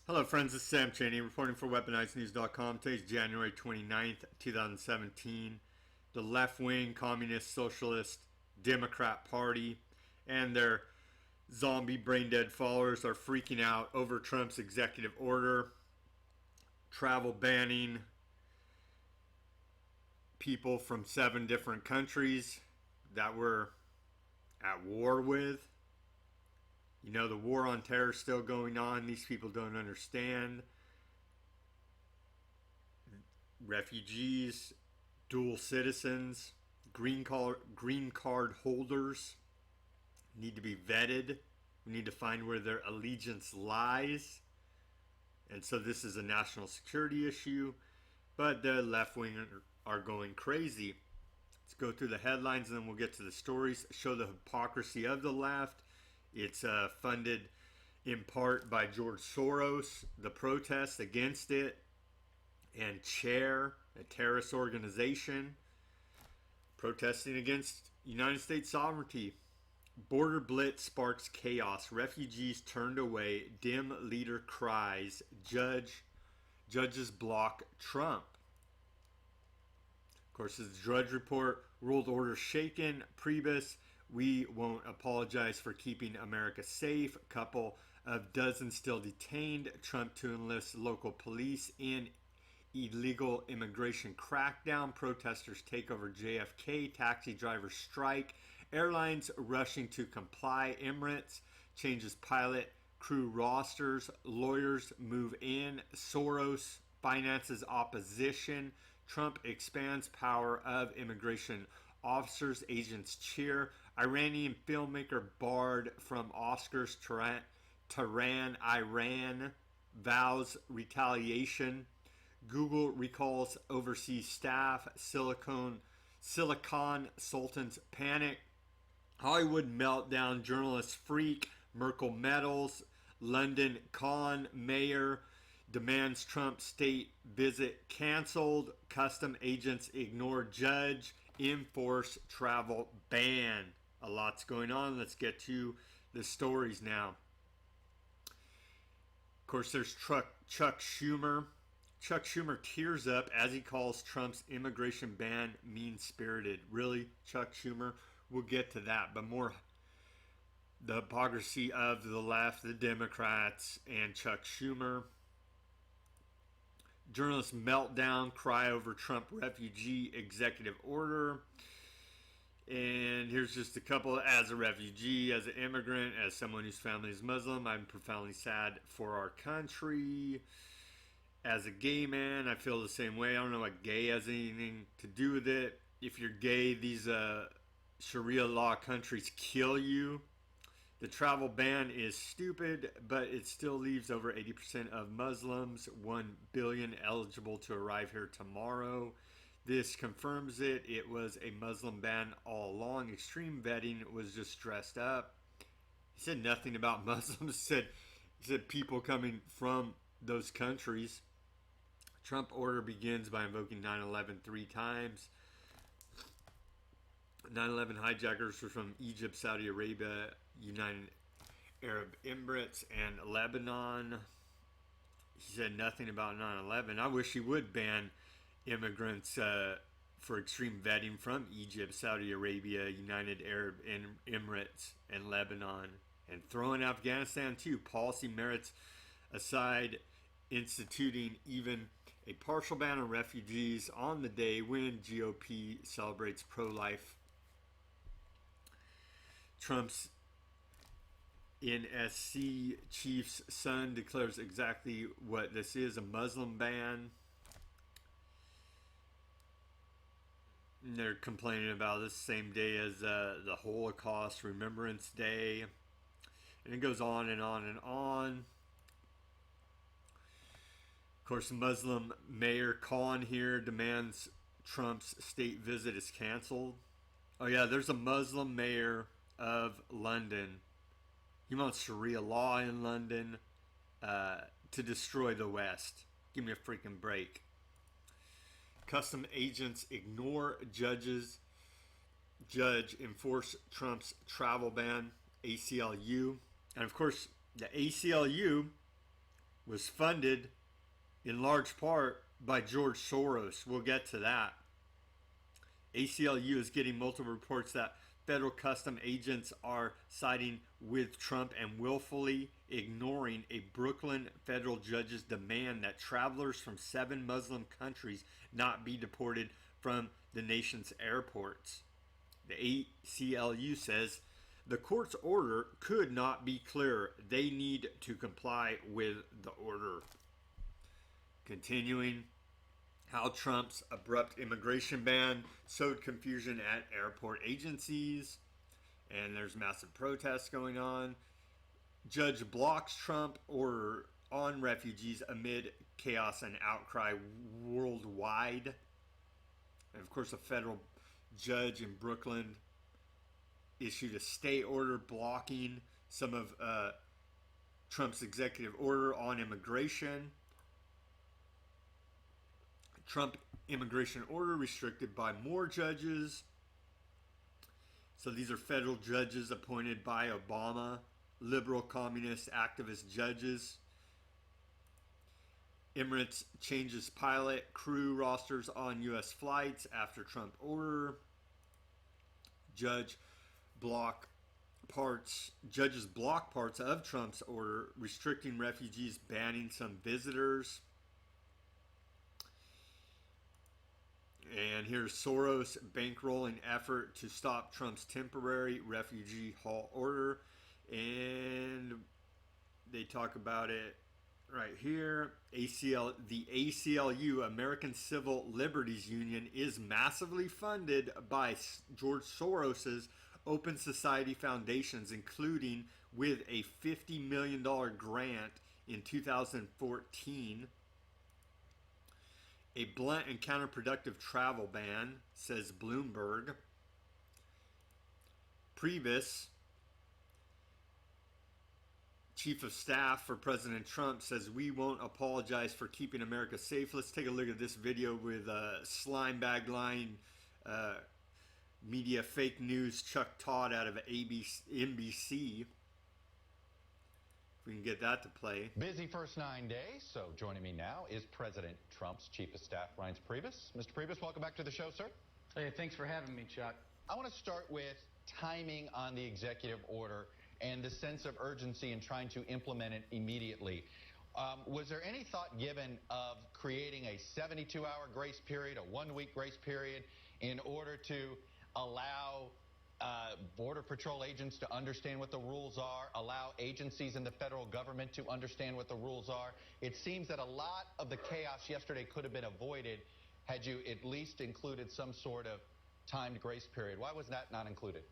Hello friends, this is Sam Chaney reporting for WeaponizedNews.com. Today's January 29th, 2017. The left-wing Communist Socialist Democrat Party and their zombie brain-dead followers are freaking out over Trump's executive order, travel banning people from 7 different countries that we're at war with. You know, the war on terror is still going on. These people don't understand. Refugees, dual citizens, green card holders need to be vetted. We need to find where their allegiance lies. And so this is a national security issue. But the left wing are going crazy. Let's go through the headlines and then we'll get to the stories. Show the hypocrisy of the left. It's funded in part by George Soros, the protest against it, and Chair, a terrorist organization, protesting against United States sovereignty. Border blitz sparks chaos. Refugees turned away. Dim leader cries. Judges block Trump. Of course, the Drudge Report. World order shaken. Priebus. We won't apologize for keeping America safe. Couple of dozen still detained. Trump to enlist local police in illegal immigration crackdown. Protesters take over JFK. Taxi drivers strike. Airlines rushing to comply. Emirates changes pilot crew rosters. Lawyers move in. Soros finances opposition. Trump expands power of immigration officers. Agents cheer. Iranian filmmaker barred from Oscars. Tehran, Iran vows retaliation. Google recalls overseas staff. Silicon Sultans panic. Hollywood meltdown. Journalists freak. Merkel meddles. London con mayor demands Trump state visit canceled. Custom agents ignore judge. Enforce travel ban. A lot's going on. Let's get to the stories now. Of course, there's Chuck Schumer. Chuck Schumer tears up as he calls Trump's immigration ban mean-spirited. Really, Chuck Schumer? We'll get to that. But more the hypocrisy of the left, the Democrats, and Chuck Schumer. Journalists meltdown, cry over Trump refugee executive order. And here's just a couple. As a refugee, as an immigrant, as someone whose family is Muslim, I'm profoundly sad for our country. As a gay man, I feel the same way. I don't know what gay has anything to do with it. If you're gay, these Sharia law countries kill you. The travel ban is stupid, but it still leaves over 80% of Muslims, 1 billion eligible to arrive here tomorrow. This confirms it. It was a Muslim ban all along. Extreme vetting was just dressed up. He said nothing about Muslims. He said people coming from those countries. Trump order begins by invoking 9/11 3 times. 9/11 hijackers were from Egypt, Saudi Arabia, United Arab Emirates, and Lebanon. He said nothing about 9/11. I wish he would ban immigrants for extreme vetting from Egypt, Saudi Arabia, United Arab Emirates, and Lebanon. And throw in Afghanistan too. Policy merits aside, instituting even a partial ban on refugees on the day when GOP celebrates pro-life. Trump's NSC chief's son declares exactly what this is, a Muslim ban. And they're complaining about this same day as the Holocaust Remembrance Day. And it goes on and on and on. Of course, Muslim Mayor Khan here demands Trump's state visit is canceled. Oh yeah, there's a Muslim mayor of London. He wants Sharia law in London to destroy the West. Give me a freaking break. Custom agents ignore judge enforce Trump's travel ban. ACLU. And of course, the ACLU was funded in large part by George Soros. We'll get to that. ACLU is getting multiple reports that federal custom agents are siding with Trump and willfully ignoring a Brooklyn federal judge's demand that travelers from 7 Muslim countries not be deported from the nation's airports. The ACLU says the court's order could not be clearer. They need to comply with the order. Continuing, how Trump's abrupt immigration ban sowed confusion at airport agencies, and there's massive protests going on. Judge blocks Trump order on refugees amid chaos and outcry worldwide. And of course, a federal judge in Brooklyn issued a stay order blocking some of Trump's executive order on immigration. Trump immigration order restricted by more judges. So these are federal judges appointed by Obama, liberal communist activist judges. Emirates changes pilot crew rosters on U.S. flights after Trump order. Judges block parts of Trump's order restricting refugees, banning some visitors. And here's Soros bankrolling effort to stop Trump's temporary refugee halt order. And they talk about it right here. The ACLU, American Civil Liberties Union, is massively funded by George Soros's Open Society Foundations, including with a $50 million grant in 2014. A blunt and counterproductive travel ban, says Bloomberg. Priebus, chief of staff for President Trump, says we won't apologize for keeping America safe. Let's take a look at this video with slime bag line media fake news Chuck Todd out of NBC. We can get that to play. Busy first 9 days, so joining me now is President Trump's Chief of Staff, Reince Priebus. Mr. Priebus, welcome back to the show, sir. Hey, thanks for having me, Chuck. I want to start with timing on the executive order and the sense of urgency in trying to implement it immediately. Was there any thought given of creating a 72-hour grace period, a 1-week grace period, in order to allow Border Patrol agents to understand what the rules are, allow agencies in the federal government to understand what the rules are? It seems that a lot of the chaos yesterday could have been avoided had you at least included some sort of timed grace period. Why was that not included?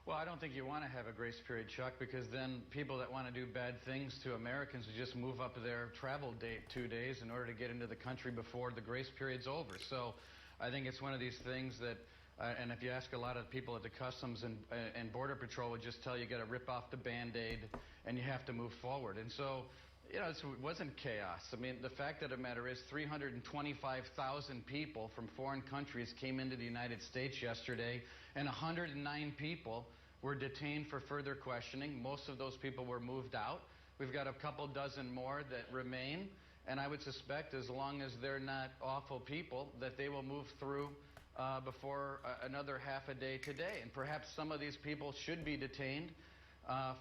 Well, I don't think you want to have a grace period, Chuck, because then people that want to do bad things to Americans would just move up their travel date 2 days in order to get into the country before the grace period's over. So I think it's one of these things that and if you ask a lot of people at the Customs and Border Patrol would just tell you got to rip off the Band-Aid and you have to move forward. And so, you know, it wasn't chaos. I mean, the fact of the matter is 325,000 people from foreign countries came into the United States yesterday, and 109 people were detained for further questioning. Most of those people were moved out. We've got a couple dozen more that remain, and I would suspect as long as they're not awful people that they will move through before another half a day today. And perhaps some of these people should be detained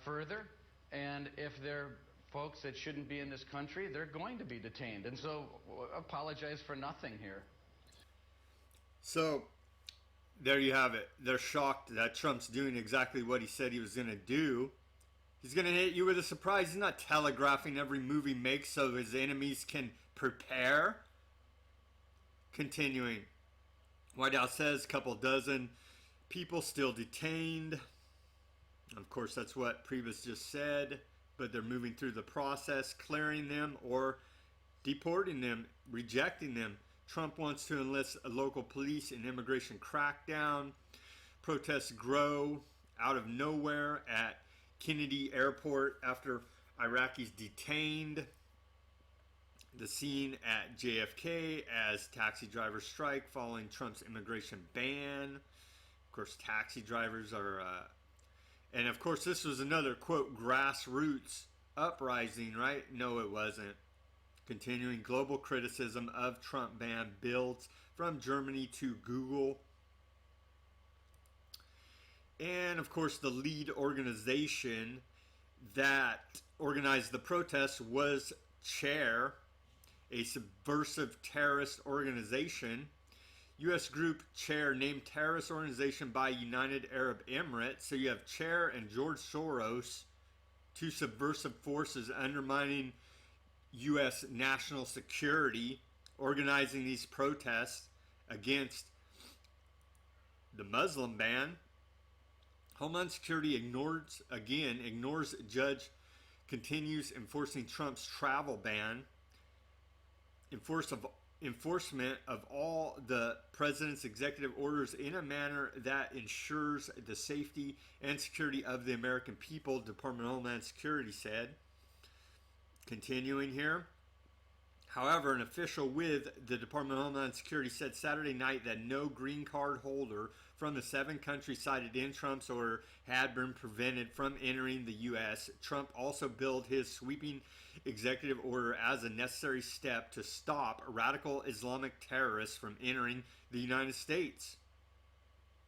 further, and if they're folks that shouldn't be in this country, they're going to be detained. And so apologize for nothing here. So there you have it. They're shocked that Trump's doing exactly what he said he was going to do. He's going to hit you with a surprise. He's not telegraphing every move he makes so his enemies can prepare. Continuing. White House says a couple dozen people still detained. Of course, that's what Priebus just said. But they're moving through the process, clearing them or deporting them, rejecting them. Trump wants to enlist a local police in immigration crackdown. Protests grow out of nowhere at Kennedy Airport after Iraqis detained. The scene at JFK as taxi drivers strike following Trump's immigration ban. Of course, taxi drivers are... and of course, this was another, quote, grassroots uprising, right? No, it wasn't. Continuing, global criticism of Trump ban builds from Germany to Google. And of course, the lead organization that organized the protests was CHAIR, a subversive terrorist organization. U.S. group CHAIR named terrorist organization by United Arab Emirates. So you have CHAIR and George Soros, two subversive forces undermining U.S. national security, organizing these protests against the Muslim ban. Homeland Security ignores judge continues enforcing Trump's travel ban. Enforcement of all the president's executive orders in a manner that ensures the safety and security of the American people, Department of Homeland Security said. Continuing here. However, an official with the Department of Homeland Security said Saturday night that no green card holder from the 7 countries cited in Trump's order had been prevented from entering the U.S. Trump also billed his sweeping executive order as a necessary step to stop radical Islamic terrorists from entering the United States.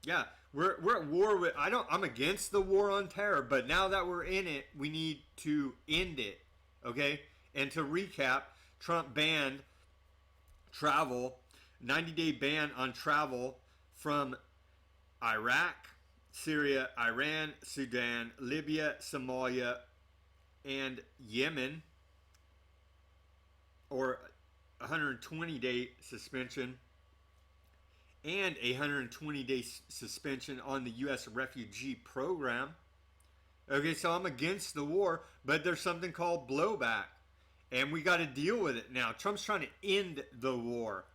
Yeah, we're at war with. I'm against the war on terror, but now that we're in it, we need to end it. Okay, and to recap, Trump banned travel, 90-day ban on travel from Iraq, Syria, Iran, Sudan, Libya, Somalia, and Yemen, or 120-day suspension, and a 120-day suspension on the U.S. refugee program. Okay, so I'm against the war, but there's something called blowback. And we got to deal with it now. Trump's trying to end the war.